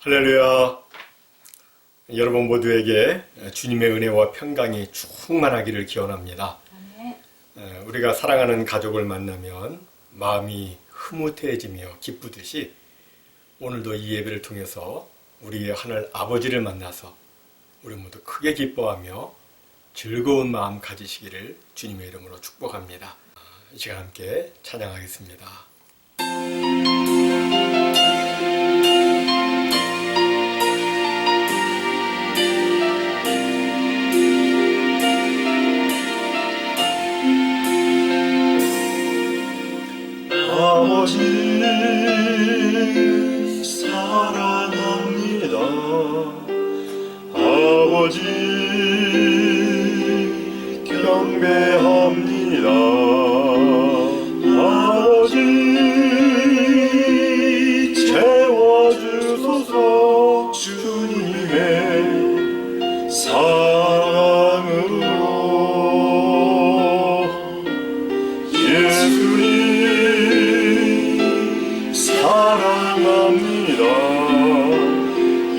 할렐루야. 여러분 모두에게 주님의 은혜와 평강이 충만하기를 기원합니다. 우리가 사랑하는 가족을 만나면 마음이 흐뭇해지며 기쁘듯이 오늘도 이 예배를 통해서 우리의 하늘 아버지를 만나서 우리 모두 크게 기뻐하며 즐거운 마음 가지시기를 주님의 이름으로 축복합니다. 이 시간 함께 찬양하겠습니다. 아버지 사랑합니다. 아버지 경배합니다. 아버지 채워주소서. 주님의 사랑으로 예수님 사랑합니다.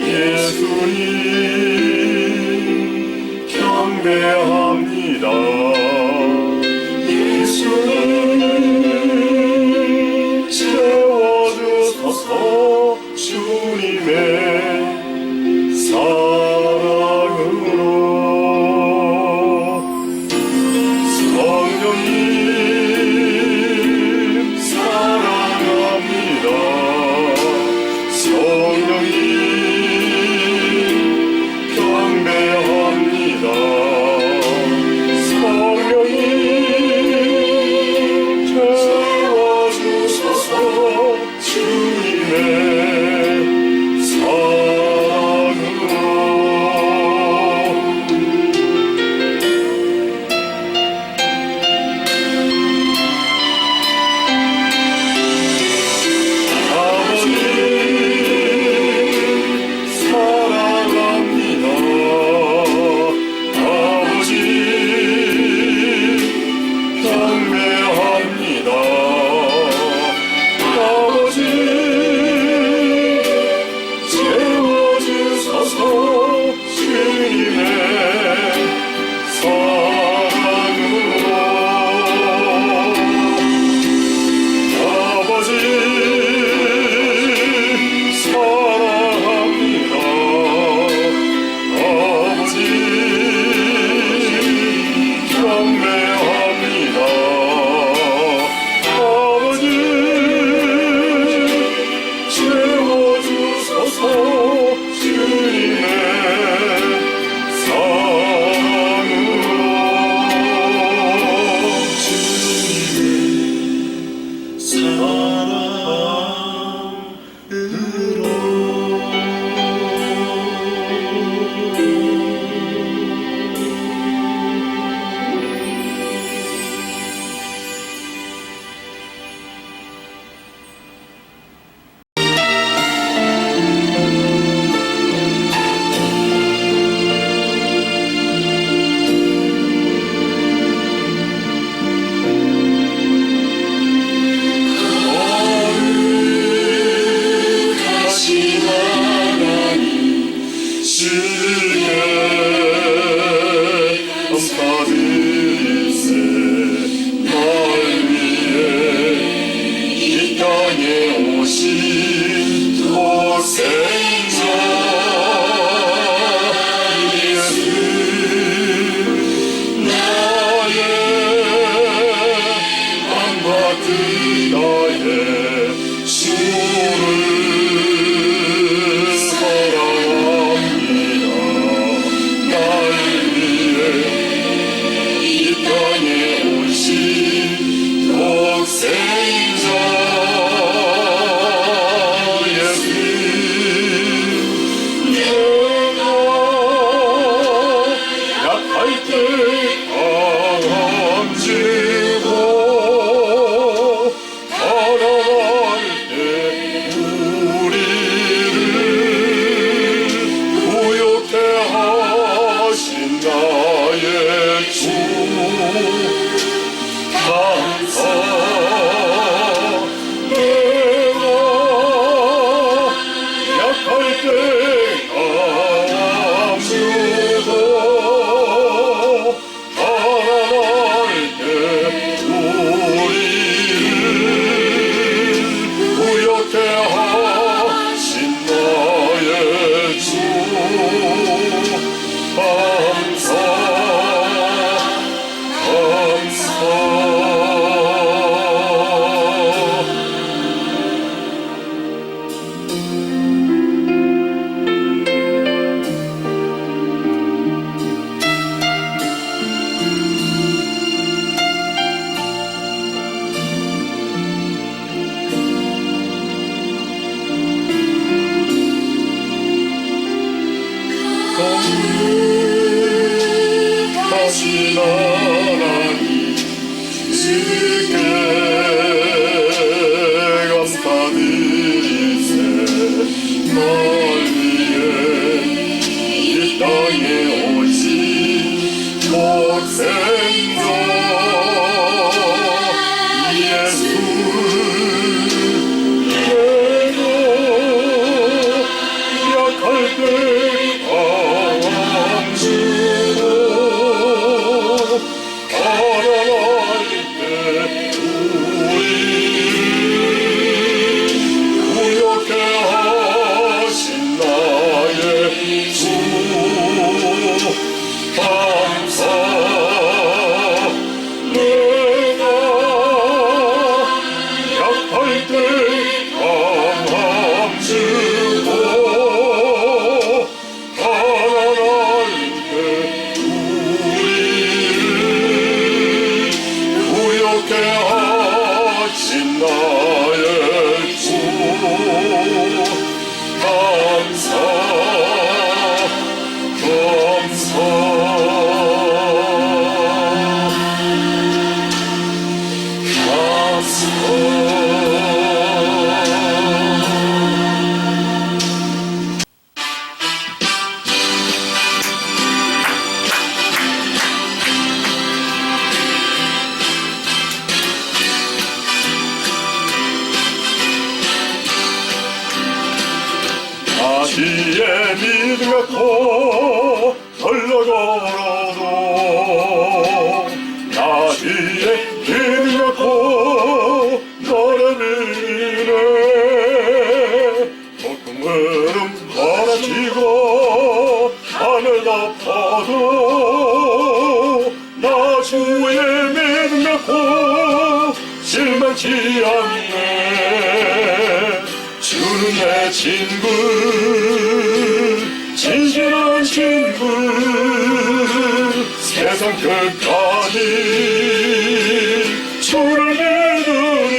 예수님 경배합니다. 예수님 채워주소서. 주님의 사랑으로 성령님 사랑합니다. 성령님 경배합니다. 성령님 채워주소서. 주님의 사랑으로 아버지 사랑합니다. 아버지 경배합니다. 아버지 채워주소서. 주님의 사랑으로 아버지 사랑합니다. 아버지 경배합니다. 아버지 채워주소서. 주님의 사랑으로 주님의 거룩하신 하나님 주께 감사드리세. 날 위해 이 땅에 오신 독생자 예수 나의 왕같은 나의 주를 사랑합니다. 날 위해 이 땅에 오신 독생자 주께 감사드리세 널 위해 이 땅에 오신 독생자 예수 내가 약할 때 강함 주고 가난할 때 우리를 구역해 하신 나의 주 감사 내가 약할 때 강함 주고 가난할 때 우리를 구역해 하신 나의 주 감사 나시의 믿음 갖고 흘러걸어도 나시의 믿음 갖고 너를 믿네 높은 구름 멀어지고 하늘 높아도 나 주의 믿음 갖고 실망치 않네 주는 내 친구 진실한 친구 세상 끝까지 주를 믿으니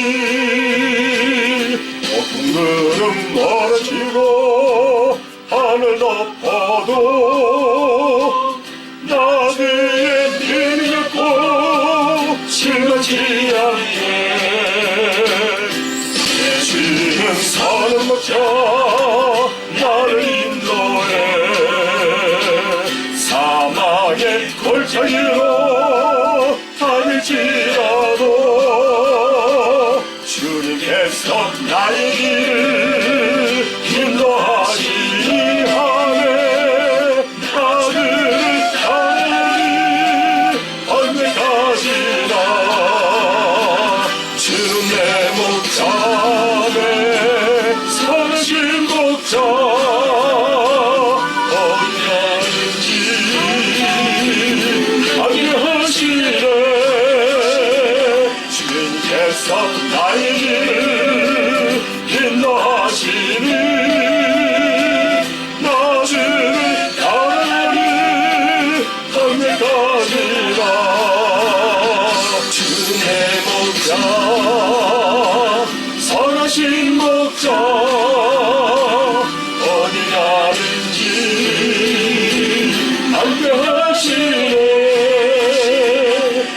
높은 구름 멀어지고 하늘 높아도 나의 믿음 갖고 실망치 않네 주는 사는 목자 나를 인도해 사망의 골짜기로 다닐지라도 주님께서 나의 길을 인도하시니 하네 나를 가니 언제까지나 주는 내 목자네 선하신 목자 어디 가는지 안내하시네 주님께서 나의 길을 인도하시니 나를 따르니 언제까지나 주의 목자 선하신 목자 어디 가는지 안내하시네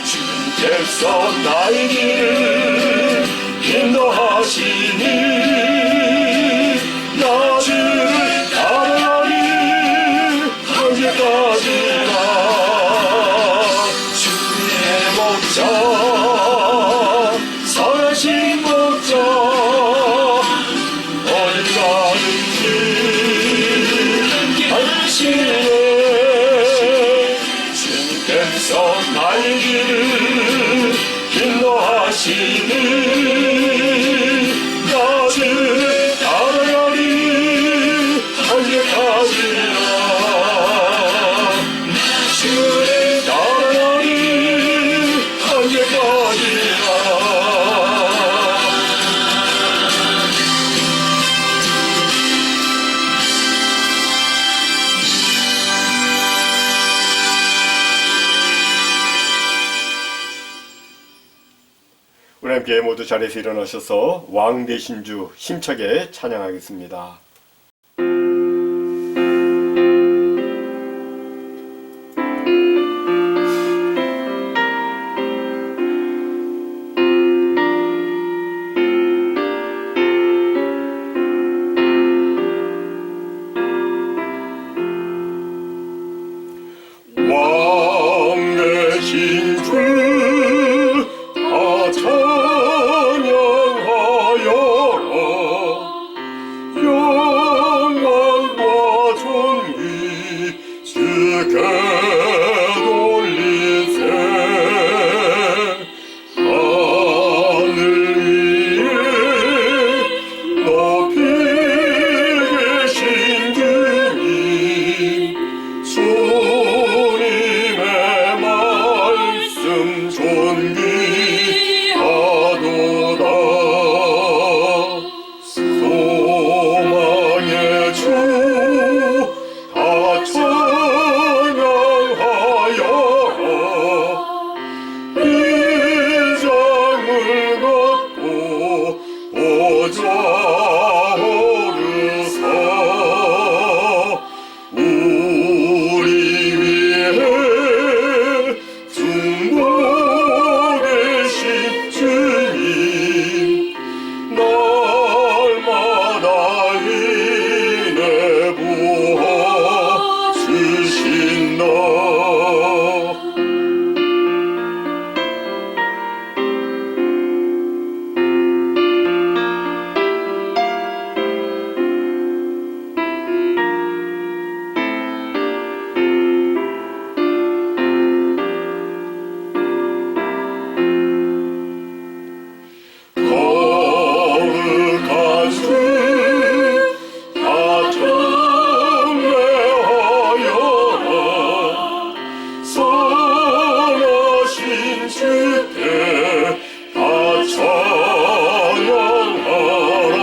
주님께서 나의 길을 인도하시니 나를 따르니 언제까지나 주의 목자 선하신 목자 어디 가는지 알시네 주님께서 나의 길을 인도하시니 나를 따르니 언제까지나 주를 따르니 언제까지나 우리 함께 모두 자리에서 일어나셔서 왕 되신 주 힘차게 찬양하겠습니다. 솟아오르사 우리 위해 중보되신 주님 날마다 은혜 부어 주신다. 거룩한 주 다 청매하여라 선하신 주께 다 찬양하라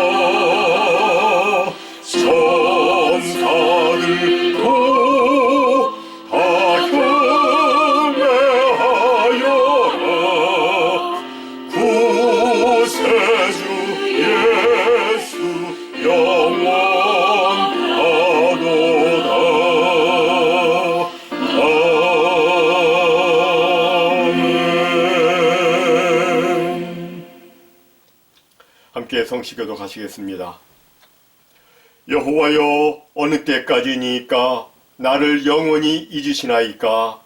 천사들도 다 경배하여라 구세주 예수 영원하도다. 아멘. 함께 성시교도 가시겠습니다. 여호와여 어느 때까지니까 나를 영원히 잊으시나이까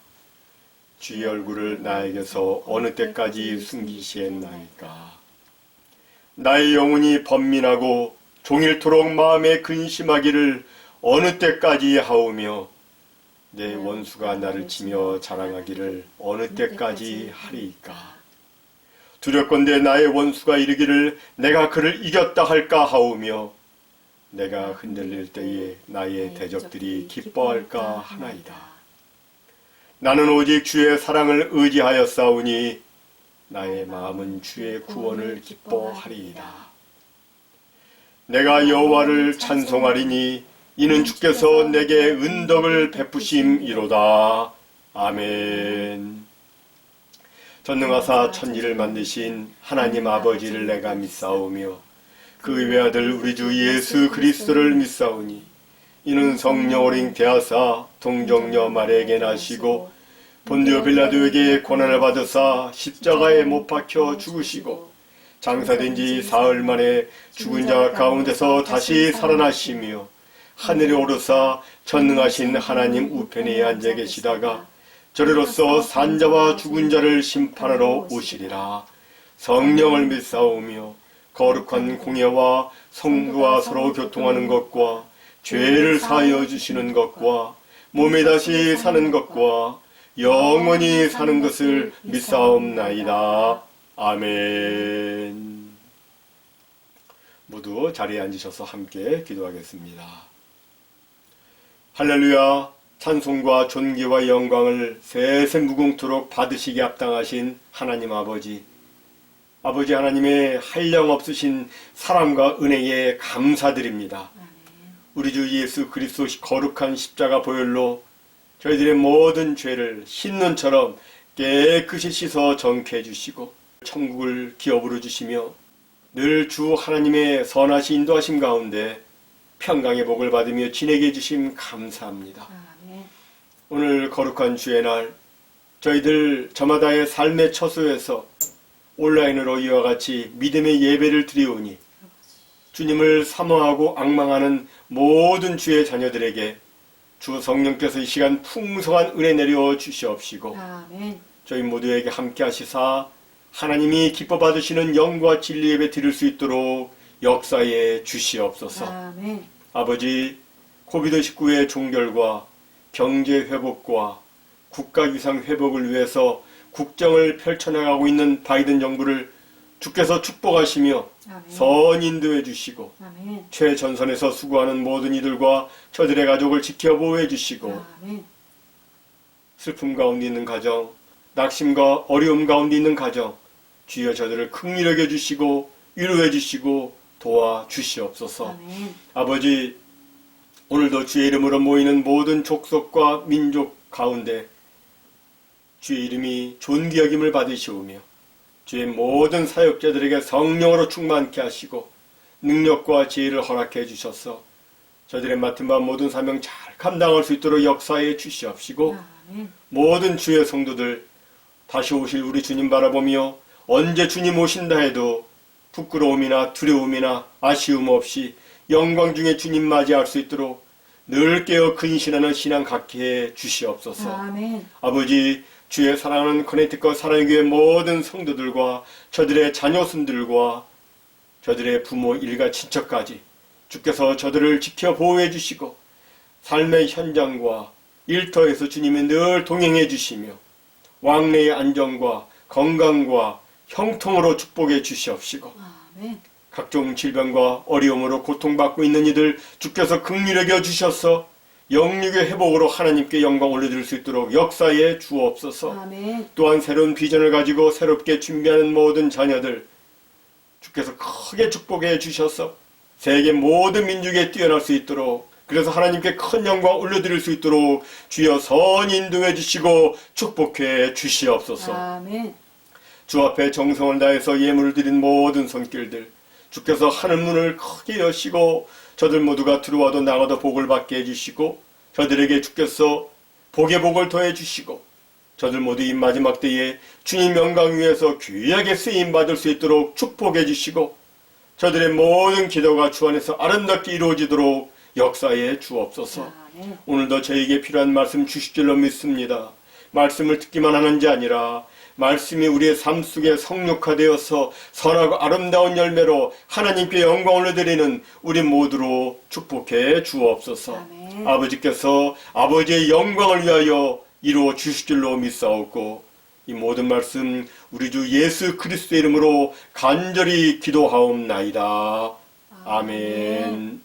주의 얼굴을 나에게서 어느 때까지 숨기시겠나이까. 나의 영혼이 번민하고 종일토록 마음에 근심하기를 어느 때까지 하오며 내 원수가 나를 치며 자랑하기를 어느 때까지 하리이까. 두렵건대 나의 원수가 이르기를 내가 그를 이겼다 할까 하오며 내가 흔들릴 때에 나의 대적들이 기뻐할까 하나이다. 나는 오직 주의 사랑을 의지하였사오니 나의 마음은 주의 구원을 기뻐하리이다. 내가 여호와를 찬송하리니 이는 주께서 내게 은덕을 베푸심이로다. 아멘. 전능하사 천지를 만드신 하나님 아버지를 내가 믿사오며 그 외아들 우리 주 예수 그리스도를 믿사오니 이는 성령 어린 대하사 동정녀 마리아에게 나시고 본디오 빌라도에게 고난을 받으사 십자가에 못 박혀 죽으시고 장사된 지 사흘 만에 죽은 자 가운데서 다시 살아나시며 하늘에 오르사 전능하신 하나님 우편에 앉아 계시다가 저리로서 산자와 죽은 자를 심판하러 오시리라. 성령을 믿사오며 거룩한 공예와 성도와 서로 교통하는 것과 죄를 사하여 주시는 것과 몸에 다시 사는 것과 영원히 사는 것을 믿사옵나이다. 아멘. 모두 자리에 앉으셔서 함께 기도하겠습니다. 할렐루야. 찬송과 존귀와 영광을 세세 무궁토록 받으시기 합당하신 하나님 아버지, 아버지 하나님의 한량없으신 사랑과 은혜에 감사드립니다. 우리 주 예수 그리스도 거룩한 십자가 보혈로 저희들의 모든 죄를 흰눈처럼 깨끗이 씻어 정케 해주시고 천국을 기업으로 주시며 늘 주 하나님의 선하신 인도하심 가운데 평강의 복을 받으며 지내게 해주심 감사합니다. 오늘 거룩한 주의 날 저희들 저마다의 삶의 처소에서 온라인으로 이와 같이 믿음의 예배를 드리오니 주님을 사모하고 앙망하는 모든 주의 자녀들에게 주 성령께서 이 시간 풍성한 은혜 내려 주시옵시고 아멘. 저희 모두에게 함께 하시사 하나님이 기뻐 받으시는 영과 진리 예배 드릴 수 있도록 역사에 주시옵소서. 아멘. 아버지, 코비드19의 종결과 경제 회복과 국가 위상 회복을 위해서 국정을 펼쳐나가고 있는 바이든 정부를 주께서 축복하시며 아멘. 선인도해 주시고 아멘. 최전선에서 수고하는 모든 이들과 저들의 가족을 지켜 보호해 주시고 아멘. 슬픔 가운데 있는 가정, 낙심과 어려움 가운데 있는 가정, 주여 저들을 긍휼히 여겨 주시고 위로해 주시고 도와 주시옵소서. 아멘. 아버지, 오늘도 주의 이름으로 모이는 모든 족속과 민족 가운데 주의 이름이 존귀 여김을 받으시오며 주의 모든 사역자들에게 성령으로 충만케 하시고 능력과 지혜를 허락해 주셔서 저들의 맡은 바 모든 사명 잘 감당할 수 있도록 역사해 주시옵시고 아멘. 모든 주의 성도들 다시 오실 우리 주님 바라보며 언제 주님 오신다 해도 부끄러움이나 두려움이나 아쉬움 없이 영광 중에 주님 맞이할 수 있도록 늘 깨어 근신하는 신앙 갖게 해 주시옵소서. 아멘. 아버지, 주의 사랑하는 커넥티컷 사랑의 교회 모든 성도들과 저들의 자녀손들과 저들의 부모, 일가, 친척까지 주께서 저들을 지켜 보호해 주시고 삶의 현장과 일터에서 주님이 늘 동행해 주시며 왕래의 안정과 건강과 형통으로 축복해 주시옵시고 아멘. 각종 질병과 어려움으로 고통받고 있는 이들 주께서 긍휼히 여겨 주셔서 영육의 회복으로 하나님께 영광 올려드릴 수 있도록 역사에 주옵소서. 아멘. 또한 새로운 비전을 가지고 새롭게 준비하는 모든 자녀들 주께서 크게 축복해 주셔서 세계 모든 민족에 뛰어날 수 있도록 그래서 하나님께 큰 영광 올려드릴 수 있도록 주여 선 인도해 주시고 축복해 주시옵소서. 아멘. 주 앞에 정성을 다해서 예물을 드린 모든 손길들 주께서 하늘문을 크게 여시고 저들 모두가 들어와도 나가도 복을 받게 해주시고 저들에게 주께서 복의 복을 더해 주시고 저들 모두 이 마지막 때에 주님 영광 위에서 귀하게 쓰임받을 수 있도록 축복해 주시고 저들의 모든 기도가 주 안에서 아름답게 이루어지도록 역사에 주옵소서. 아멘. 오늘도 저에게 필요한 말씀 주실 줄로 믿습니다. 말씀을 듣기만 하는 자 아니라 말씀이 우리의 삶 속에 성육화되어서 선하고 아름다운 열매로 하나님께 영광을 올려드리는 우리 모두로 축복해 주옵소서. 아멘. 아버지께서 아버지의 영광을 위하여 이루어 주실 줄로 믿사옵고 이 모든 말씀 우리 주 예수 그리스도의 이름으로 간절히 기도하옵나이다. 아멘.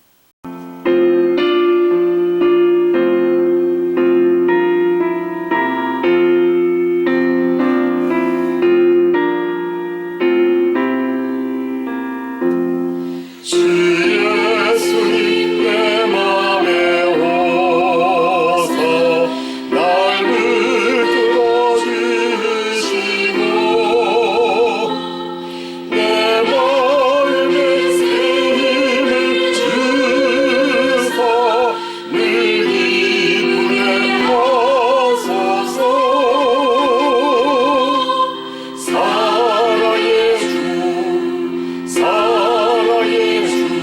사랑의 주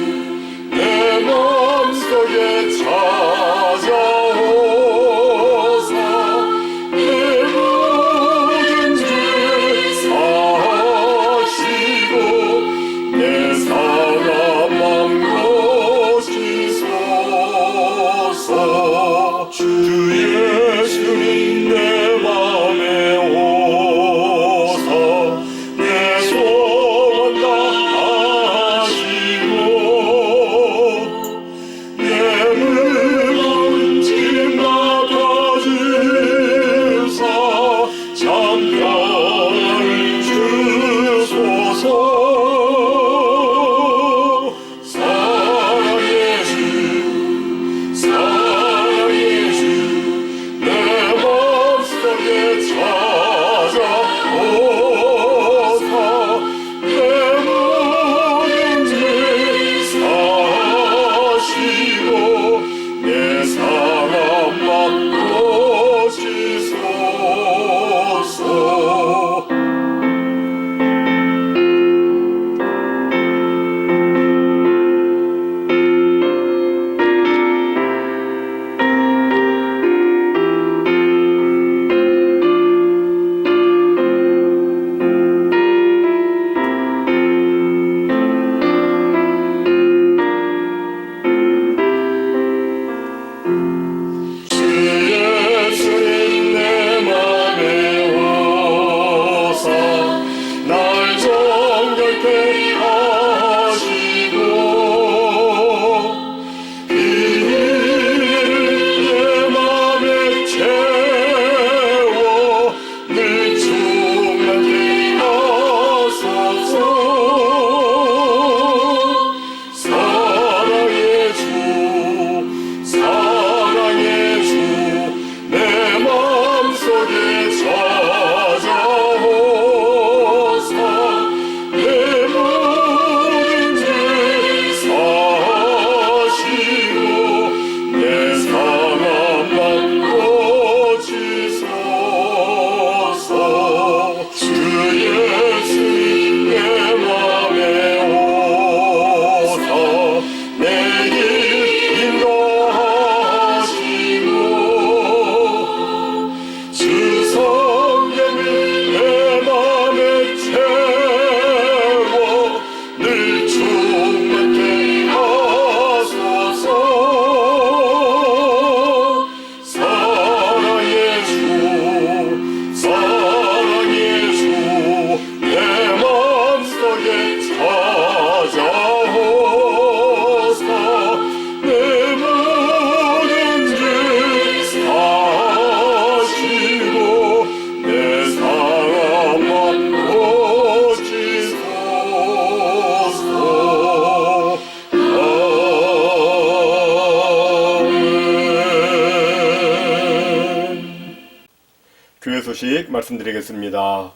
소식 말씀드리겠습니다.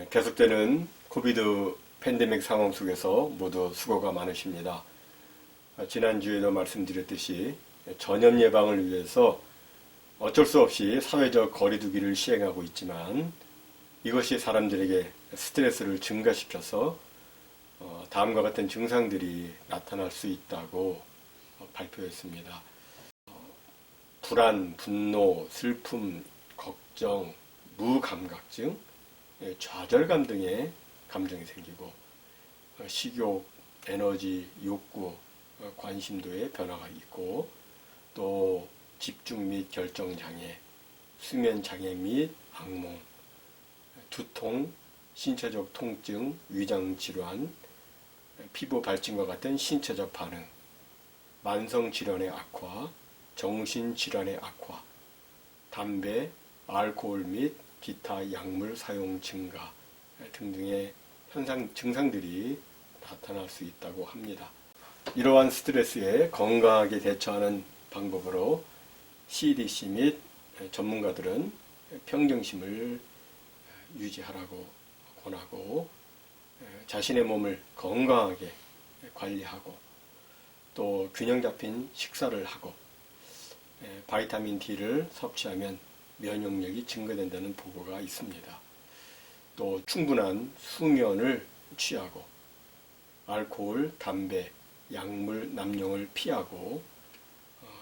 계속되는 코비드 팬데믹 상황 속에서 모두 수고가 많으십니다. 지난주에도 말씀드렸듯이 전염 예방을 위해서 어쩔 수 없이 사회적 거리두기를 시행하고 있지만 이것이 사람들에게 스트레스를 증가시켜서 다음과 같은 증상들이 나타날 수 있다고 발표했습니다. 불안, 분노, 슬픔, 걱정, 무감각증, 좌절감 등의 감정이 생기고 식욕, 에너지, 욕구, 관심도의 변화가 있고 또 집중 및 결정장애, 수면장애 및 악몽, 두통, 신체적 통증, 위장질환, 피부 발진과 같은 신체적 반응, 만성질환의 악화, 정신질환의 악화, 담배, 알코올 및 기타 약물 사용 증가 등등의 증상들이 나타날 수 있다고 합니다. 이러한 스트레스에 건강하게 대처하는 방법으로 CDC 및 전문가들은 평정심을 유지하라고 권하고 자신의 몸을 건강하게 관리하고 또 균형 잡힌 식사를 하고 바이타민 D를 섭취하면 면역력이 증가된다는 보고가 있습니다. 또 충분한 수면을 취하고 알코올, 담배, 약물 남용을 피하고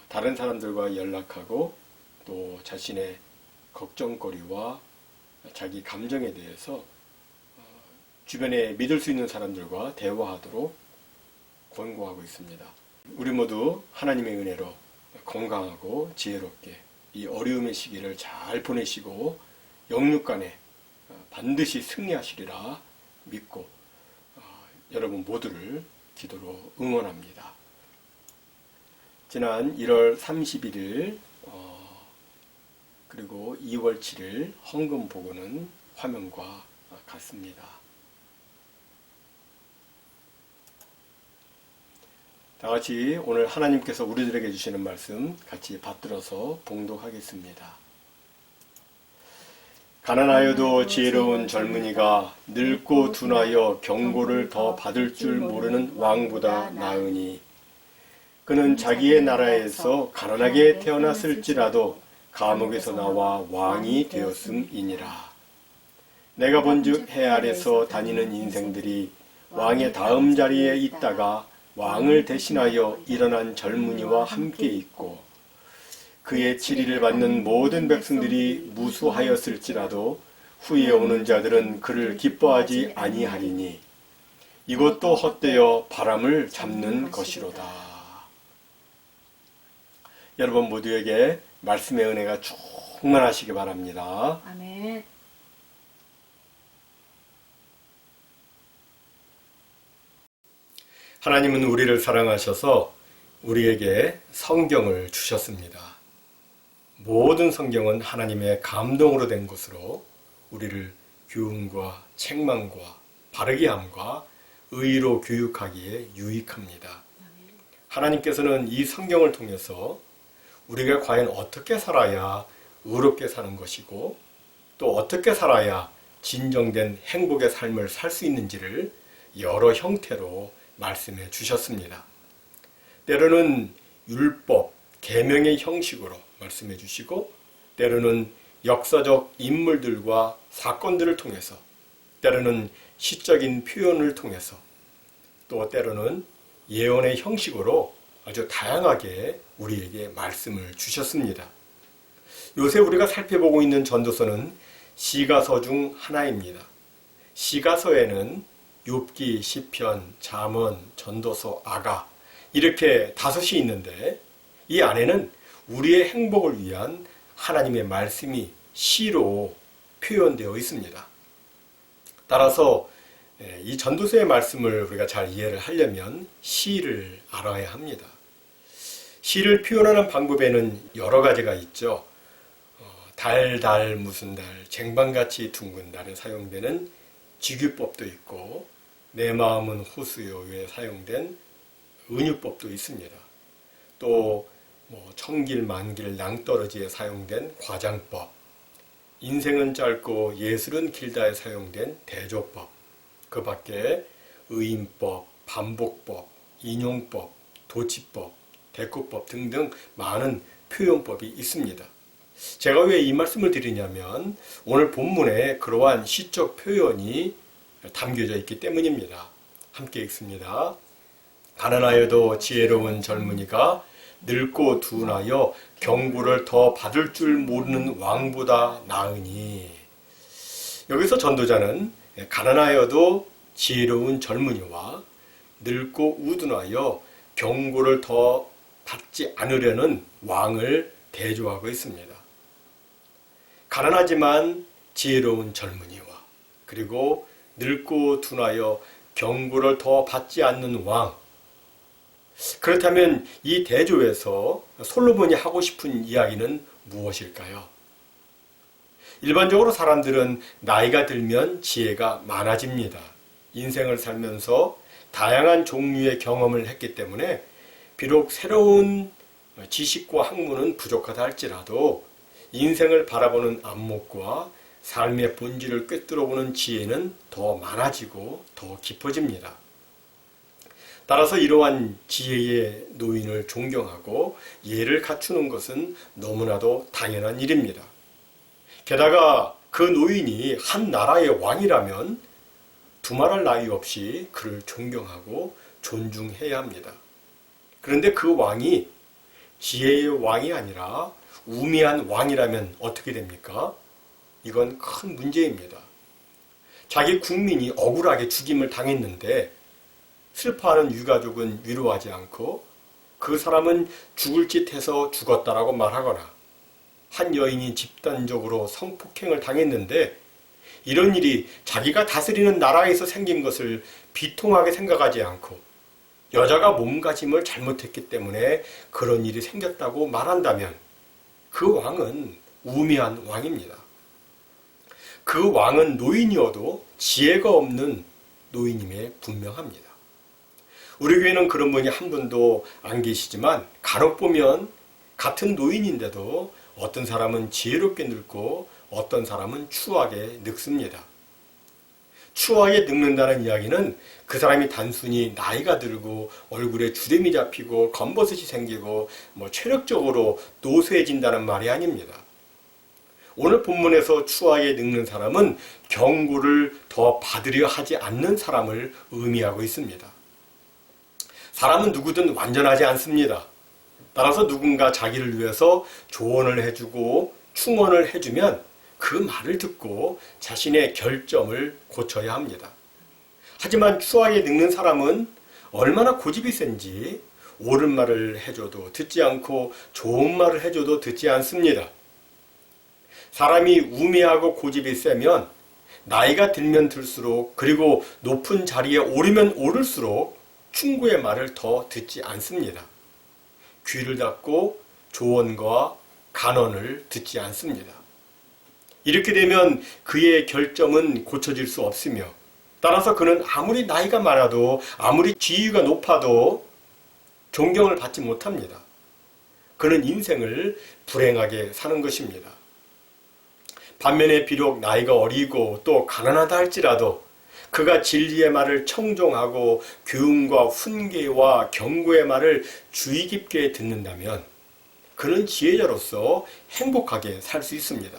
다른 사람들과 연락하고 또 자신의 걱정거리와 자기 감정에 대해서 주변에 믿을 수 있는 사람들과 대화하도록 권고하고 있습니다. 우리 모두 하나님의 은혜로 건강하고 지혜롭게 이 어려움의 시기를 잘 보내시고 영육간에 반드시 승리하시리라 믿고 여러분 모두를 기도로 응원합니다. 지난 1월 31일 그리고 2월 7일 헌금 보고는 화면과 같습니다. 다 같이 오늘 하나님께서 우리들에게 주시는 말씀 같이 받들어서 봉독하겠습니다. 가난하여도 지혜로운 젊은이가 늙고 둔하여 경고를 더 받을 줄 모르는 왕보다 나으니 그는 자기의 나라에서 가난하게 태어났을지라도 감옥에서 나와 왕이 되었음이니라. 내가 본즉 해 아래서 다니는 인생들이 왕의 다음 자리에 있다가 왕을 대신하여 일어난 젊은이와 함께 있고 그의 치리를 받는 모든 백성들이 무수하였을지라도 후에 오는 자들은 그를 기뻐하지 아니하리니 이것도 헛되어 바람을 잡는 것이로다. 여러분 모두에게 말씀의 은혜가 충만하시기 바랍니다. 아멘. 하나님은 우리를 사랑하셔서 우리에게 성경을 주셨습니다. 모든 성경은 하나님의 감동으로 된 것으로 우리를 교훈과 책망과 바르게 함과 의로 교육하기에 유익합니다. 하나님께서는 이 성경을 통해서 우리가 과연 어떻게 살아야 의롭게 사는 것이고 또 어떻게 살아야 진정된 행복의 삶을 살 수 있는지를 여러 형태로 말씀해 주셨습니다. 때로는 율법, 계명의 형식으로 말씀해 주시고 때로는 역사적 인물들과 사건들을 통해서 때로는 시적인 표현을 통해서 또 때로는 예언의 형식으로 아주 다양하게 우리에게 말씀을 주셨습니다. 요새 우리가 살펴보고 있는 전도서는 시가서 중 하나입니다. 시가서에는 욥기, 시편, 잠언, 전도서, 아가 이렇게 5이 있는데 이 안에는 우리의 행복을 위한 하나님의 말씀이 시로 표현되어 있습니다. 따라서 이 전도서의 말씀을 우리가 잘 이해를 하려면 시를 알아야 합니다. 시를 표현하는 방법에는 여러 가지가 있죠. 달 무슨 달, 쟁반같이 둥근 달에 사용되는 직유법도 있고 내 마음은 호수요에 사용된 은유법도 있습니다. 또 청길, 만길, 낭떠러지에 사용된 과장법, 인생은 짧고 예술은 길다에 사용된 대조법, 그 밖에 의인법, 반복법, 인용법, 도치법, 대꾸법 등등 많은 표현법이 있습니다. 제가 왜 이 말씀을 드리냐면 오늘 본문에 그러한 시적 표현이 담겨져 있기 때문입니다. 함께 읽습니다. 가난하여도 지혜로운 젊은이가 늙고 둔하여 경고를 더 받을 줄 모르는 왕보다 나으니. 여기서 전도자는 가난하여도 지혜로운 젊은이와 늙고 우둔하여 경고를 더 받지 않으려는 왕을 대조하고 있습니다. 가난하지만 지혜로운 젊은이와 그리고 늙고 둔하여 경고를 더 받지 않는 왕. 그렇다면 이 대조에서 솔로몬이 하고 싶은 이야기는 무엇일까요? 일반적으로 사람들은 나이가 들면 지혜가 많아집니다. 인생을 살면서 다양한 종류의 경험을 했기 때문에 비록 새로운 지식과 학문은 부족하다 할지라도 인생을 바라보는 안목과 삶의 본질을 꿰뚫어보는 지혜는 더 많아지고 더 깊어집니다. 따라서 이러한 지혜의 노인을 존경하고 예를 갖추는 것은 너무나도 당연한 일입니다. 게다가 그 노인이 한 나라의 왕이라면 두말할 나위 없이 그를 존경하고 존중해야 합니다. 그런데 그 왕이 지혜의 왕이 아니라 우매한 왕이라면 어떻게 됩니까? 이건 큰 문제입니다. 자기 국민이 억울하게 죽임을 당했는데 슬퍼하는 유가족은 위로하지 않고 그 사람은 죽을 짓 해서 죽었다라고 말하거나 한 여인이 집단적으로 성폭행을 당했는데 이런 일이 자기가 다스리는 나라에서 생긴 것을 비통하게 생각하지 않고 여자가 몸가짐을 잘못했기 때문에 그런 일이 생겼다고 말한다면 그 왕은 우매한 왕입니다. 그 왕은 노인이어도 지혜가 없는 노인임에 분명합니다. 우리 교회는 그런 분이 한 분도 안 계시지만 간혹 보면 같은 노인인데도 어떤 사람은 지혜롭게 늙고 어떤 사람은 추하게 늙습니다. 추하게 늙는다는 이야기는 그 사람이 단순히 나이가 들고 얼굴에 주름이 잡히고 검버섯이 생기고 체력적으로 노쇠해진다는 말이 아닙니다. 오늘 본문에서 추하게 늙는 사람은 경고를 더 받으려 하지 않는 사람을 의미하고 있습니다. 사람은 누구든 완전하지 않습니다. 따라서 누군가 자기를 위해서 조언을 해주고 충언을 해주면 그 말을 듣고 자신의 결점을 고쳐야 합니다. 하지만 추하게 늙는 사람은 얼마나 고집이 센지 옳은 말을 해줘도 듣지 않고 좋은 말을 해줘도 듣지 않습니다. 사람이 우매하고 고집이 세면 나이가 들면 들수록 그리고 높은 자리에 오르면 오를수록 충고의 말을 더 듣지 않습니다. 귀를 닫고 조언과 간언을 듣지 않습니다. 이렇게 되면 그의 결점은 고쳐질 수 없으며 따라서 그는 아무리 나이가 많아도 아무리 지위가 높아도 존경을 받지 못합니다. 그는 인생을 불행하게 사는 것입니다. 반면에 비록 나이가 어리고 또 가난하다 할지라도 그가 진리의 말을 청종하고 교훈과 훈계와 경고의 말을 주의 깊게 듣는다면 그는 지혜자로서 행복하게 살 수 있습니다.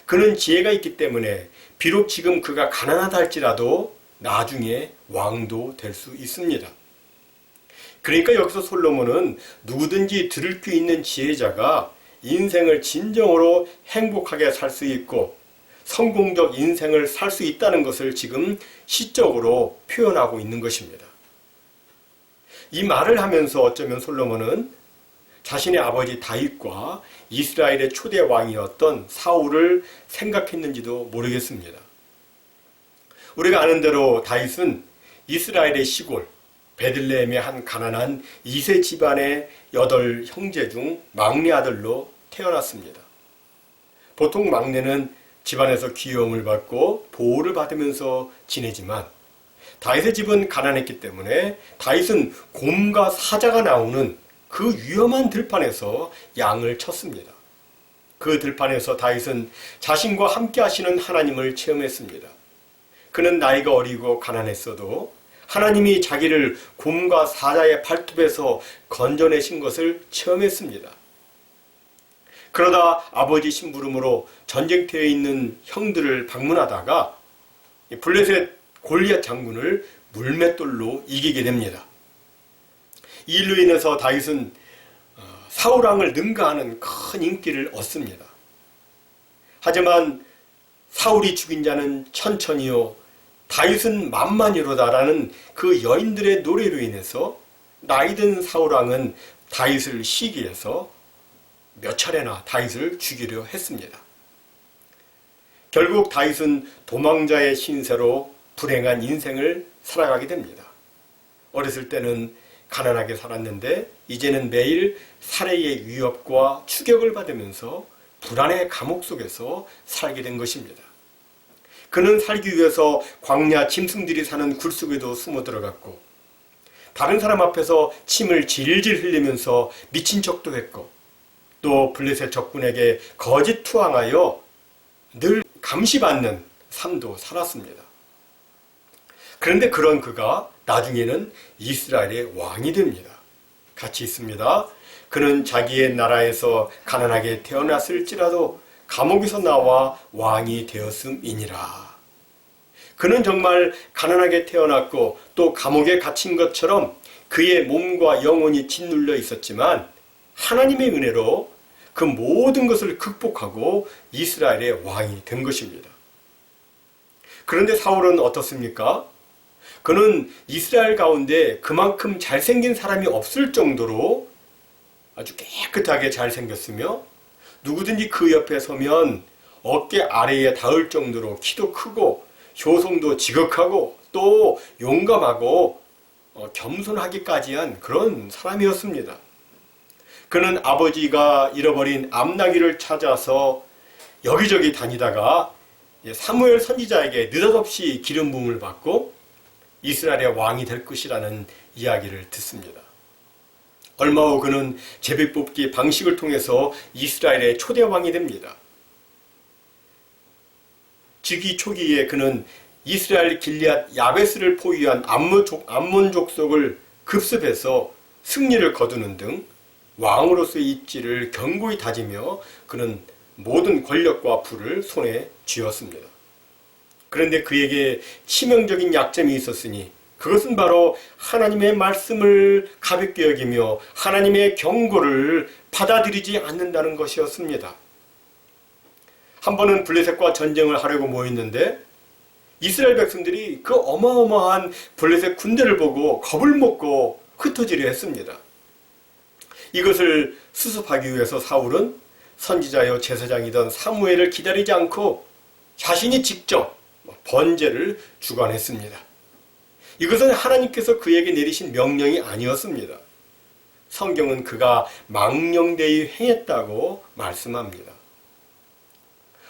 그는 지혜가 있기 때문에 비록 지금 그가 가난하다 할지라도 나중에 왕도 될 수 있습니다. 그러니까 여기서 솔로몬은 누구든지 들을 귀 있는 지혜자가 인생을 진정으로 행복하게 살 수 있고 성공적 인생을 살 수 있다는 것을 지금 시적으로 표현하고 있는 것입니다. 이 말을 하면서 어쩌면 솔로몬은 자신의 아버지 다윗과 이스라엘의 초대 왕이었던 사울을 생각했는지도 모르겠습니다. 우리가 아는 대로 다윗은 이스라엘의 시골 베들레헴의 한 가난한 2세 집안의 8 형제 중 막내 아들로 태어났습니다. 보통 막내는 집안에서 귀여움을 받고 보호를 받으면서 지내지만 다윗의 집은 가난했기 때문에 다윗은 곰과 사자가 나오는 그 위험한 들판에서 양을 쳤습니다. 그 그 들판에서 다윗은 자신과 함께 하시는 하나님을 체험했습니다. 그는 나이가 어리고 가난했어도 하나님이 자기를 곰과 사자의 발톱에서 건져내신 것을 체험했습니다. 그러다 아버지 심부름으로 전쟁터에 있는 형들을 방문하다가 블레셋 골리앗 장군을 물맷돌로 이기게 됩니다. 이 일로 인해서 다윗은 사울왕을 능가하는 큰 인기를 얻습니다. 하지만 사울이 죽인 자는 천천히요 다윗은 만만이로다라는 그 여인들의 노래로 인해서 나이든 사울왕은 다윗을 시기해서 몇 차례나 다윗을 죽이려 했습니다. 결국 다윗은 도망자의 신세로 불행한 인생을 살아가게 됩니다. 어렸을 때는 가난하게 살았는데 이제는 매일 살해의 위협과 추격을 받으면서 불안의 감옥 속에서 살게 된 것입니다. 그는 살기 위해서 광야 짐승들이 사는 굴 속에도 숨어 들어갔고 다른 사람 앞에서 침을 질질 흘리면서 미친 척도 했고 또 블레셋 적군에게 거짓 투항하여 늘 감시받는 삶도 살았습니다. 그런데 그런 그가 나중에는 이스라엘의 왕이 됩니다. 같이 있습니다. 그는 자기의 나라에서 가난하게 태어났을지라도 감옥에서 나와 왕이 되었음이니라. 그는 정말 가난하게 태어났고 또 감옥에 갇힌 것처럼 그의 몸과 영혼이 짓눌려 있었지만 하나님의 은혜로 그 모든 것을 극복하고 이스라엘의 왕이 된 것입니다. 그런데 사울은 어떻습니까? 그는 이스라엘 가운데 그만큼 잘생긴 사람이 없을 정도로 아주 깨끗하게 잘생겼으며 누구든지 그 옆에 서면 어깨 아래에 닿을 정도로 키도 크고 효성도 지극하고 또 용감하고 겸손하기까지 한 그런 사람이었습니다. 그는 아버지가 잃어버린 암나귀를 찾아서 여기저기 다니다가 사무엘 선지자에게 느닷없이 기름 부음을 받고 이스라엘의 왕이 될 것이라는 이야기를 듣습니다. 얼마 후 그는 제비뽑기 방식을 통해서 이스라엘의 초대왕이 됩니다. 즉위 초기에 그는 이스라엘 길리앗 야베스를 포위한 암몬 족속을 급습해서 승리를 거두는 등 왕으로서의 입지를 견고히 다지며 그는 모든 권력과 부를 손에 쥐었습니다. 그런데 그에게 치명적인 약점이 있었으니 그것은 바로 하나님의 말씀을 가볍게 여기며 하나님의 경고를 받아들이지 않는다는 것이었습니다. 한 번은 블레셋과 전쟁을 하려고 모였는데 이스라엘 백성들이 그 어마어마한 블레셋 군대를 보고 겁을 먹고 흩어지려 했습니다. 이것을 수습하기 위해서 사울은 선지자여 제사장이던 사무엘을 기다리지 않고 자신이 직접 번제를 주관했습니다. 이것은 하나님께서 그에게 내리신 명령이 아니었습니다. 성경은 그가 망령되이 행했다고 말씀합니다.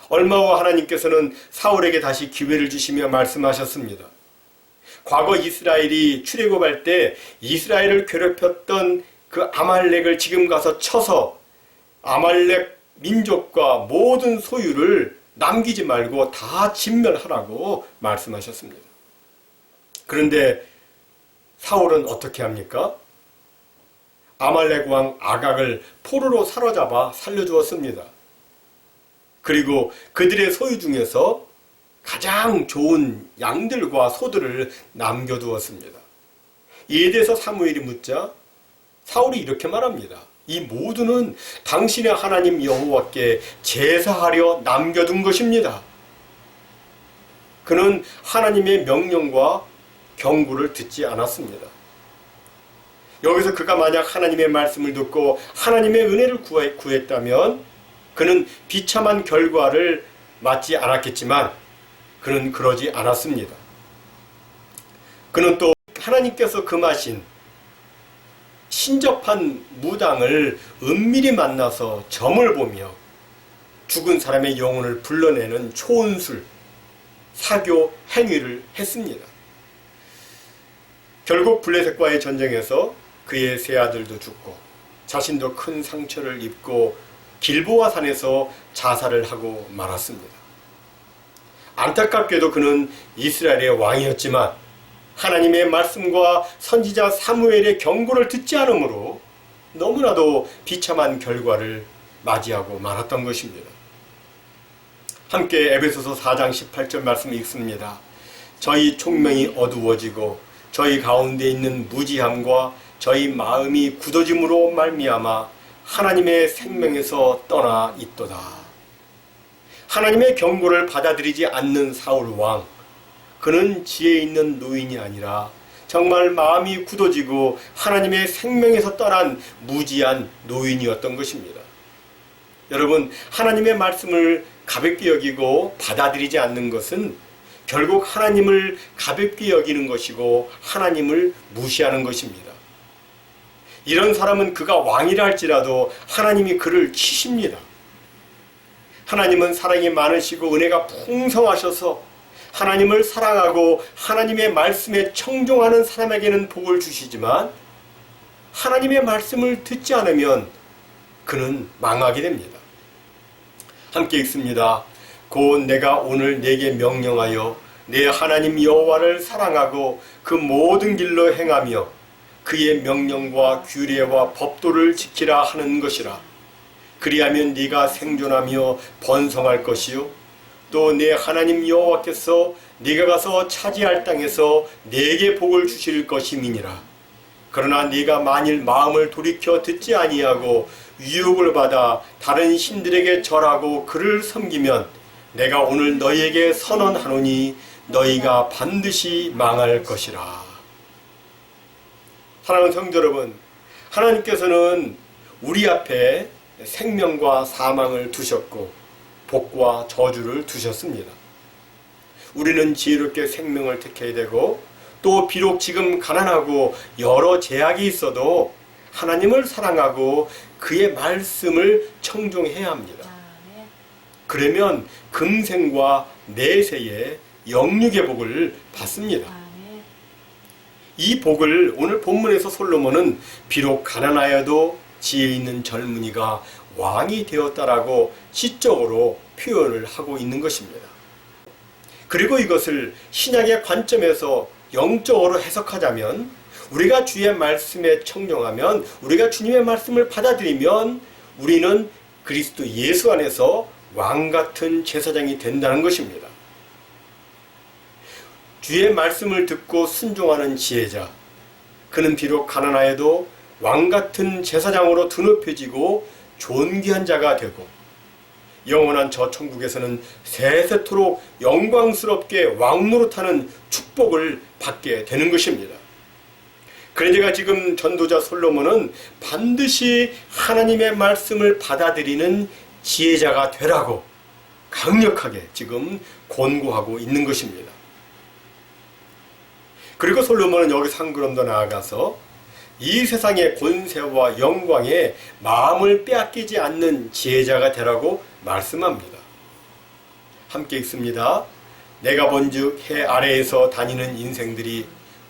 얼마 후 하나님께서는 사울에게 다시 기회를 주시며 말씀하셨습니다. 과거 이스라엘이 출애굽할 때 이스라엘을 괴롭혔던 그 아말렉을 지금 가서 쳐서 아말렉 민족과 모든 소유를 남기지 말고 다 진멸하라고 말씀하셨습니다. 그런데 사울은 어떻게 합니까? 아말렉 왕 아각을 포로로 사로잡아 살려주었습니다. 그리고 그들의 소유 중에서 가장 좋은 양들과 소들을 남겨두었습니다. 이에 대해서 사무엘이 묻자 사울이 이렇게 말합니다. 이 모두는 당신의 하나님 여호와께 제사하려 남겨둔 것입니다. 그는 하나님의 명령과 경고를 듣지 않았습니다. 여기서 그가 만약 하나님의 말씀을 듣고 하나님의 은혜를 구했다면 그는 비참한 결과를 맞지 않았겠지만 그는 그러지 않았습니다. 그는 또 하나님께서 금하신 신접한 무당을 은밀히 만나서 점을 보며 죽은 사람의 영혼을 불러내는 초은술, 사교 행위를 했습니다. 결국 블레셋과의 전쟁에서 그의 세 아들도 죽고 자신도 큰 상처를 입고 길보아 산에서 자살을 하고 말았습니다. 안타깝게도 그는 이스라엘의 왕이었지만 하나님의 말씀과 선지자 사무엘의 경고를 듣지 않으므로 너무나도 비참한 결과를 맞이하고 말았던 것입니다. 함께 에베소서 4장 18절 말씀 읽습니다. 저희 총명이 어두워지고 저희 가운데 있는 무지함과 저희 마음이 굳어짐으로 말미암아 하나님의 생명에서 떠나 있도다. 하나님의 경고를 받아들이지 않는 사울 왕, 그는 지혜 있는 노인이 아니라 정말 마음이 굳어지고 하나님의 생명에서 떠난 무지한 노인이었던 것입니다. 여러분, 하나님의 말씀을 가볍게 여기고 받아들이지 않는 것은 결국 하나님을 가볍게 여기는 것이고 하나님을 무시하는 것입니다. 이런 사람은 그가 왕이라 할지라도 하나님이 그를 치십니다. 하나님은 사랑이 많으시고 은혜가 풍성하셔서 하나님을 사랑하고 하나님의 말씀에 청종하는 사람에게는 복을 주시지만 하나님의 말씀을 듣지 않으면 그는 망하게 됩니다. 함께 읽습니다. 곧 내가 오늘 네게 명령하여 내 하나님 여호와를 사랑하고 그 모든 길로 행하며 그의 명령과 규례와 법도를 지키라 하는 것이라. 그리하면 네가 생존하며 번성할 것이요 또 내 하나님 여호와께서 네가 가서 차지할 땅에서 네게 복을 주실 것임이니라. 그러나 네가 만일 마음을 돌이켜 듣지 아니하고 유혹을 받아 다른 신들에게 절하고 그를 섬기면 내가 오늘 너희에게 선언하노니 너희가 반드시 망할 것이라. 사랑하는 성도 여러분, 하나님께서는 우리 앞에 생명과 사망을 두셨고 복과 저주를 두셨습니다. 우리는 지혜롭게 생명을 택해야 되고 또 비록 지금 가난하고 여러 제약이 있어도 하나님을 사랑하고 그의 말씀을 청종해야 합니다. 그러면 금생과 내세의 영육의 복을 받습니다. 이 복을 오늘 본문에서 솔로몬은 비록 가난하여도 지혜 있는 젊은이가 왕이 되었다라고 시적으로 표현을 하고 있는 것입니다. 그리고 이것을 신약의 관점에서 영적으로 해석하자면 우리가 주의 말씀에 청종하면 우리가 주님의 말씀을 받아들이면 우리는 그리스도 예수 안에서 왕같은 제사장이 된다는 것입니다. 주의 말씀을 듣고 순종하는 지혜자, 그는 비록 가난하여도 왕같은 제사장으로 드높여지고 존귀한 자가 되고 영원한 저 천국에서는 세세토록 영광스럽게 왕노릇하는 축복을 받게 되는 것입니다. 그러니까 지금 전도자 솔로몬은 반드시 하나님의 말씀을 받아들이는 지혜자가 되라고 강력하게 지금 권고하고 있는 것입니다. 그리고 솔로몬은 여기서 한 걸음 더 나아가서 이 세상의 권세와 영광에 마음을 빼앗기지 않는 지혜자가 되라고 말씀합니다. 함께 읽습니다. 내가 본즉 해 아래에서 다니는 인생들이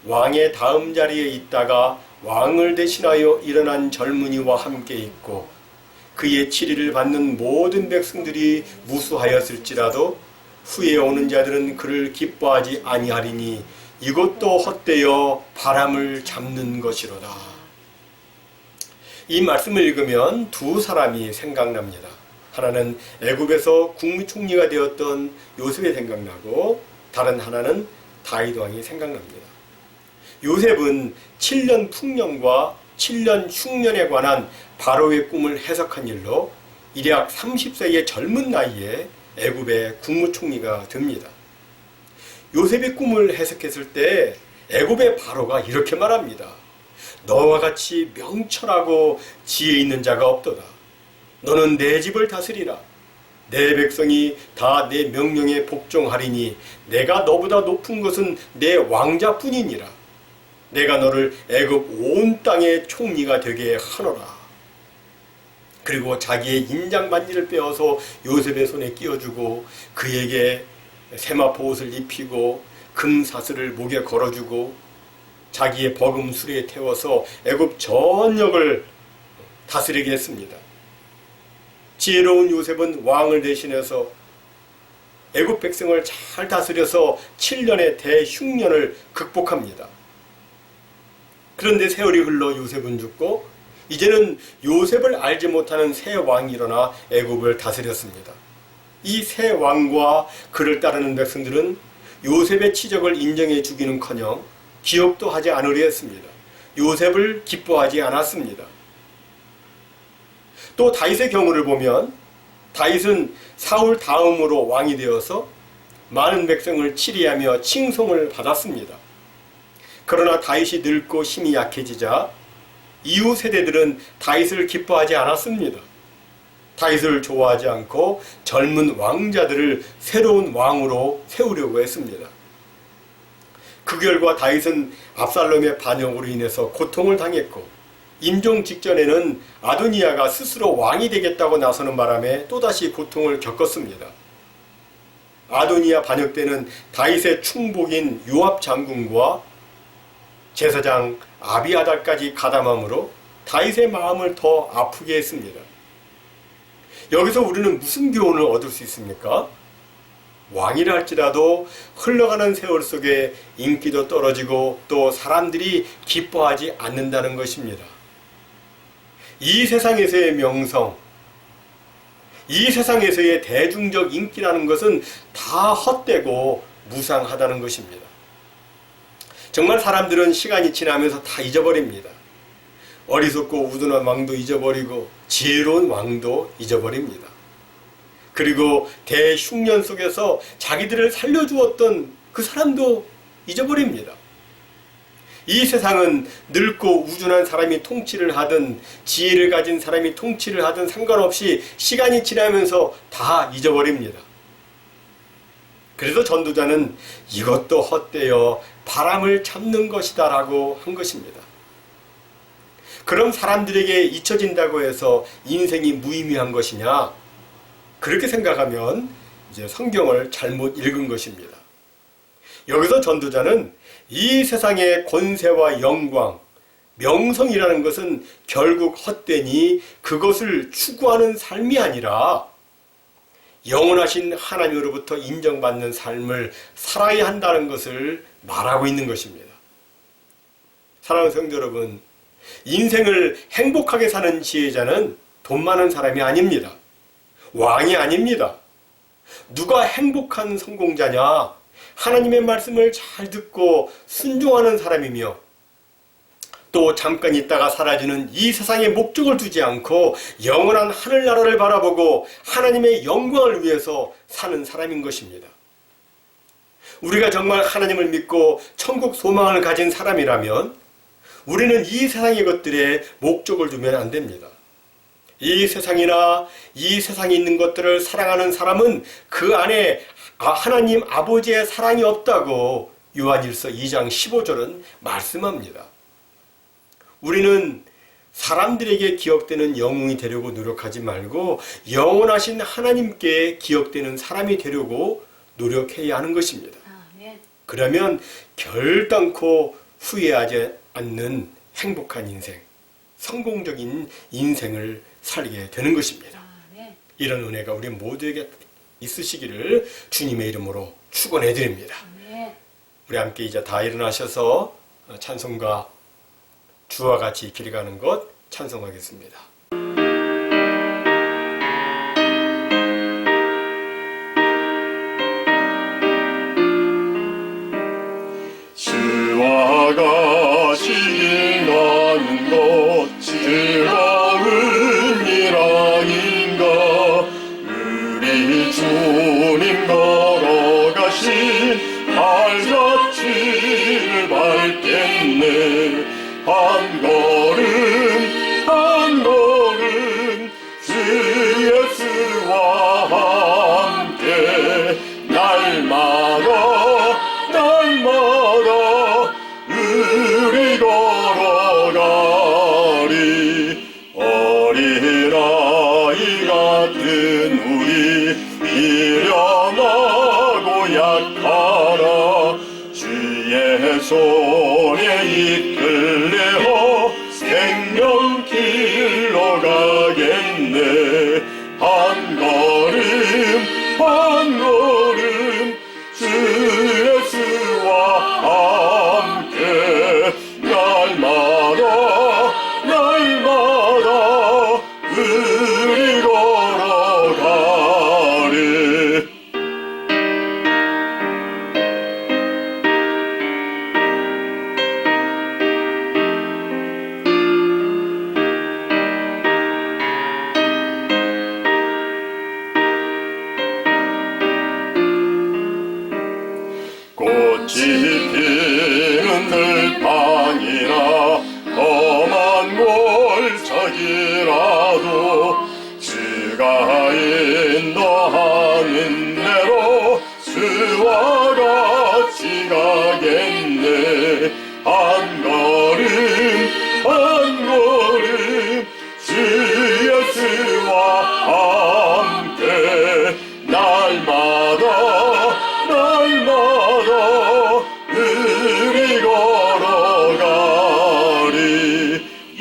왕의 다음 자리에 있다가 왕을 대신하여 일어난 젊은이와 함께 있고 그의 치리를 받는 모든 백성들이 무수하였을지라도 후에 오는 자들은 그를 기뻐하지 아니하리니 이것도 헛되어 바람을 잡는 것이로다. 이 말씀을 읽으면 두 사람이 생각납니다. 하나는 애굽에서 국무총리가 되었던 요셉이 생각나고 다른 하나는 다윗 왕이 생각납니다. 요셉은 7년 풍년과 7년 흉년에 관한 바로의 꿈을 해석한 일로 일약 30세의 젊은 나이에 애굽의 국무총리가 됩니다. 요셉의 꿈을 해석했을 때 애굽의 바로가 이렇게 말합니다. 너와 같이 명철하고 지혜 있는 자가 없도다. 너는 내 집을 다스리라. 내 백성이 다 내 명령에 복종하리니 내가 너보다 높은 것은 내 왕자뿐이니라. 내가 너를 애굽 온 땅의 총리가 되게 하노라. 그리고 자기의 인장 반지를 빼어서 요셉의 손에 끼워주고 그에게 세마포 옷을 입히고 금사슬을 목에 걸어주고 자기의 버금 수레에 태워서 애굽 전역을 다스리게 했습니다. 지혜로운 요셉은 왕을 대신해서 애굽 백성을 잘 다스려서 7년의 대흉년을 극복합니다. 그런데 세월이 흘러 요셉은 죽고 이제는 요셉을 알지 못하는 새 왕이 일어나 애굽을 다스렸습니다. 이 새 왕과 그를 따르는 백성들은 요셉의 치적을 인정해 주기는커녕 기억도 하지 않으려 했습니다. 요셉을 기뻐하지 않았습니다. 또 다윗의 경우를 보면 다윗은 사울 다음으로 왕이 되어서 많은 백성을 치리하며 칭송을 받았습니다. 그러나 다윗이 늙고 힘이 약해지자 이후 세대들은 다윗을 기뻐하지 않았습니다. 다윗을 좋아하지 않고 젊은 왕자들을 새로운 왕으로 세우려고 했습니다. 그 결과 다윗은 압살롬의 반역으로 인해서 고통을 당했고 임종 직전에는 아도니아가 스스로 왕이 되겠다고 나서는 바람에 또다시 고통을 겪었습니다. 아도니아 반역 때는 다윗의 충복인 요압 장군과 제사장 아비아달까지 가담함으로 다윗의 마음을 더 아프게 했습니다. 여기서 우리는 무슨 교훈을 얻을 수 있습니까? 왕이라 할지라도 흘러가는 세월 속에 인기도 떨어지고 또 사람들이 기뻐하지 않는다는 것입니다. 이 세상에서의 명성, 이 세상에서의 대중적 인기라는 것은 다 헛되고 무상하다는 것입니다. 정말 사람들은 시간이 지나면서 다 잊어버립니다. 어리석고 우둔한 왕도 잊어버리고 지혜로운 왕도 잊어버립니다. 그리고 대흉년 속에서 자기들을 살려주었던 그 사람도 잊어버립니다. 이 세상은 늙고 우둔한 사람이 통치를 하든 지혜를 가진 사람이 통치를 하든 상관없이 시간이 지나면서 다 잊어버립니다. 그래서 전도자는 이것도 헛되어 바람을 잡는 것이다 라고 한 것입니다. 그럼 사람들에게 잊혀진다고 해서 인생이 무의미한 것이냐? 그렇게 생각하면 이제 성경을 잘못 읽은 것입니다. 여기서 전도자는 이 세상의 권세와 영광, 명성이라는 것은 결국 헛되니 그것을 추구하는 삶이 아니라 영원하신 하나님으로부터 인정받는 삶을 살아야 한다는 것을 말하고 있는 것입니다. 사랑하는 성도 여러분, 인생을 행복하게 사는 지혜자는 돈 많은 사람이 아닙니다. 왕이 아닙니다. 누가 행복한 성공자냐? 하나님의 말씀을 잘 듣고 순종하는 사람이며 또 잠깐 있다가 사라지는 이 세상에 목적을 두지 않고 영원한 하늘나라를 바라보고 하나님의 영광을 위해서 사는 사람인 것입니다. 우리가 정말 하나님을 믿고 천국 소망을 가진 사람이라면 우리는 이 세상의 것들에 목적을 두면 안 됩니다. 이 세상이나 이 세상에 있는 것들을 사랑하는 사람은 그 안에 하나님 아버지의 사랑이 없다고 요한일서 2장 15절은 말씀합니다. 우리는 사람들에게 기억되는 영웅이 되려고 노력하지 말고 영원하신 하나님께 기억되는 사람이 되려고 노력해야 하는 것입니다. 그러면 결단코 후회하지 않는 행복한 인생, 성공적인 인생을 살게 되는 것입니다. 이런 은혜가 우리 모두에게 있으시기를 주님의 이름으로 축원해 드립니다. 우리 함께 이제 다 일어나셔서 찬송가 주와 같이 길 가는 것 찬송하겠습니다. 주와 같이 길 가는 것 즐거운 일 아닌가. 우리 주님 걸어가신 발자취를 밟겠네. 한 걸음 한 걸음 주 예수와 함께 날마다 우리 걸어가리. 어린아이 같은 우리 미련하고 약하라. 주의 손에 이끌려 갈지라도 주가 인도하는 대로 주와 같이 가겠네. 한 걸음 한 걸음 주 예수와 함께 날마다 우리 걸어가리.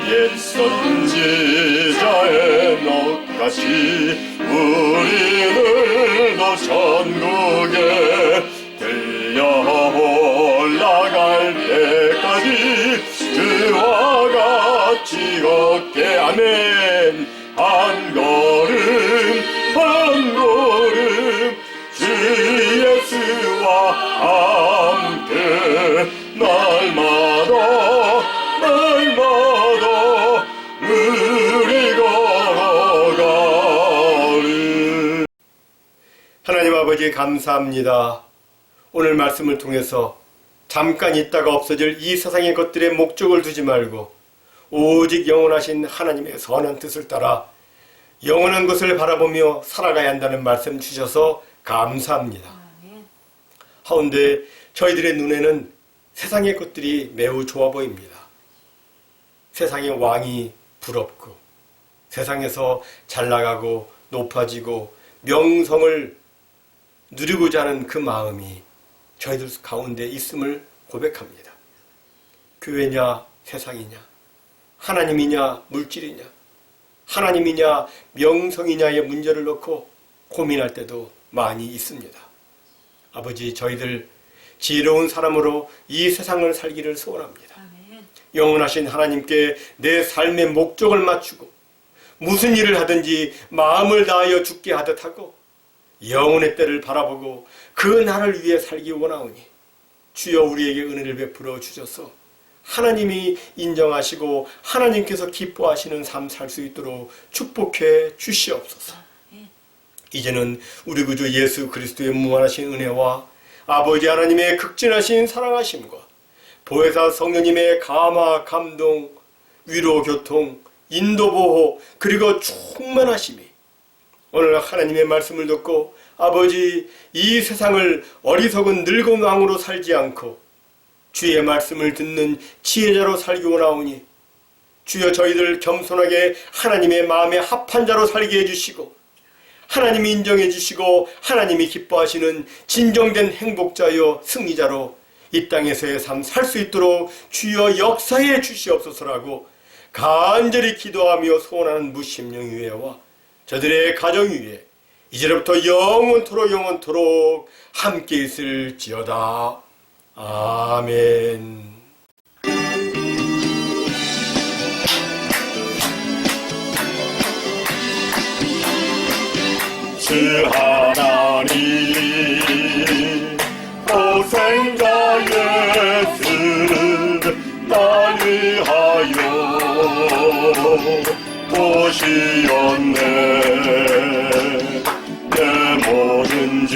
옛 선지자의 넋같이 우리들도 천국에 들려 올라갈 때까지 주와 같이 걷게. 아멘. 한 걸음 한 걸음 주 예수와 함께 날마다 우리 걸어가리. 하나님 아버지 감사합니다. 오늘 말씀을 통해서 잠깐 있다가 없어질 이 세상의 것들의 목적을 두지 말고 오직 영원하신 하나님의 선한 뜻을 따라 영원한 것을 바라보며 살아가야 한다는 말씀 주셔서 감사합니다. 하운데 저희들의 눈에는 세상의 것들이 매우 좋아 보입니다. 세상의 왕이 부럽고 세상에서 잘 나가고 높아지고 명성을 누리고자 하는 그 마음이 저희들 가운데 있음을 고백합니다. 교회냐 세상이냐, 하나님이냐 물질이냐, 하나님이냐 명성이냐의 문제를 놓고 고민할 때도 많이 있습니다. 아버지, 저희들 지혜로운 사람으로 이 세상을 살기를 소원합니다. 영원하신 하나님께 내 삶의 목적을 맞추고 무슨 일을 하든지 마음을 다하여 죽게 하듯 하고 영혼의 때를 바라보고 그 날을 위해 살기 원하오니 주여 우리에게 은혜를 베풀어 주셔서 하나님이 인정하시고 하나님께서 기뻐하시는 삶 살 수 있도록 축복해 주시옵소서. 이제는 우리 구주 예수 그리스도의 무한하신 은혜와 아버지 하나님의 극진하신 사랑하심과 보혜사 성령님의 감화, 감동, 위로, 교통, 인도, 보호, 그리고 충만하심이 오늘 하나님의 말씀을 듣고 아버지 이 세상을 어리석은 늙은 왕으로 살지 않고 주의 말씀을 듣는 지혜자로 살기 원하오니 주여 저희들 겸손하게 하나님의 마음에 합한 자로 살게 해주시고 하나님이 인정해 주시고 하나님이 기뻐하시는 진정된 행복자여 승리자로 이 땅에서의 삶 살 수 있도록 주여 역사해 주시옵소서라고 간절히 기도하며 소원하는 무심령유회와 저들의 가정유회 이제부터 영원토록 함께 있을지어다. 아멘. 주 하나님 고생자 예수 날 위하여 오시었네. 내 모든 죄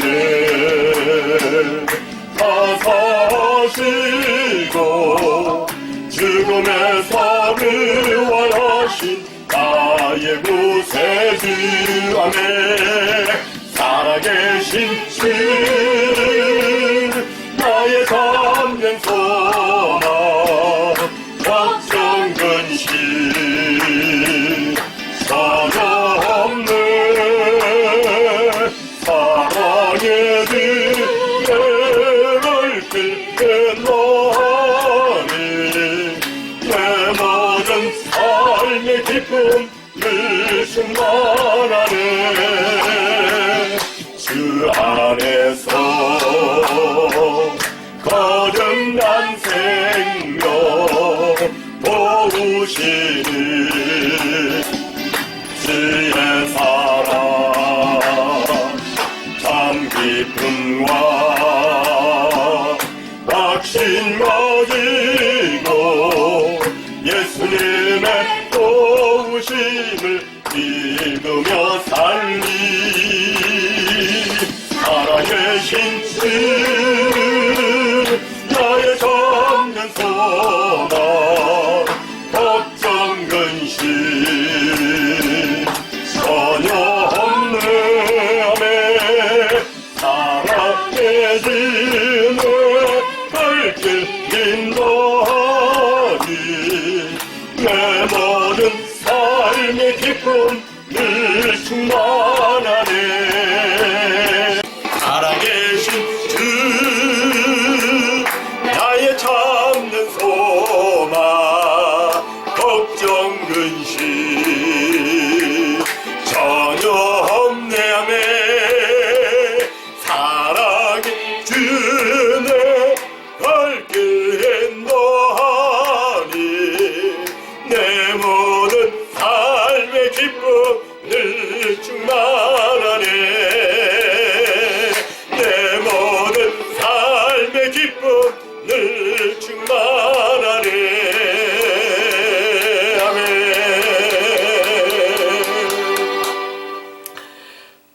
다 사시고 죽음에서 부활하신 나의 구세주 안에 살아계신 주 나의 참된 소망 걱정 근심 전없네. 사랑의 은혜를 끝내나니 내 모든 삶의 기쁨을 충만하네. 주 안에서 거듭난 생명 도우시는 주의 사랑 참 기쁨과 확신 가지고 예수님의 도우심을 믿으며 살리. 살아계신 주 나의 참된 소망 걱정 근심 전혀 없네 아멘 살아계신 발길 인도하니 내 모든 삶의 기쁨 늘 충만하네 살아계신 주 나의 참는 소망 걱정 근심 전혀 없네 아멘 사랑의 주내 발길 인도하니 내 모든 삶의 기쁨 늘 충만하네 내 모든 삶의 기쁨 늘 충만하네 아멘.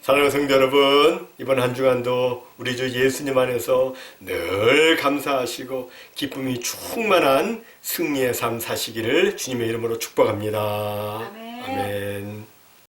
사랑하는 성도 여러분, 이번 한 주간도 우리 주 예수님 안에서 늘 감사하시고 기쁨이 충만한 승리의 삶 사시기를 주님의 이름으로 축복합니다. 아멘. 아멘.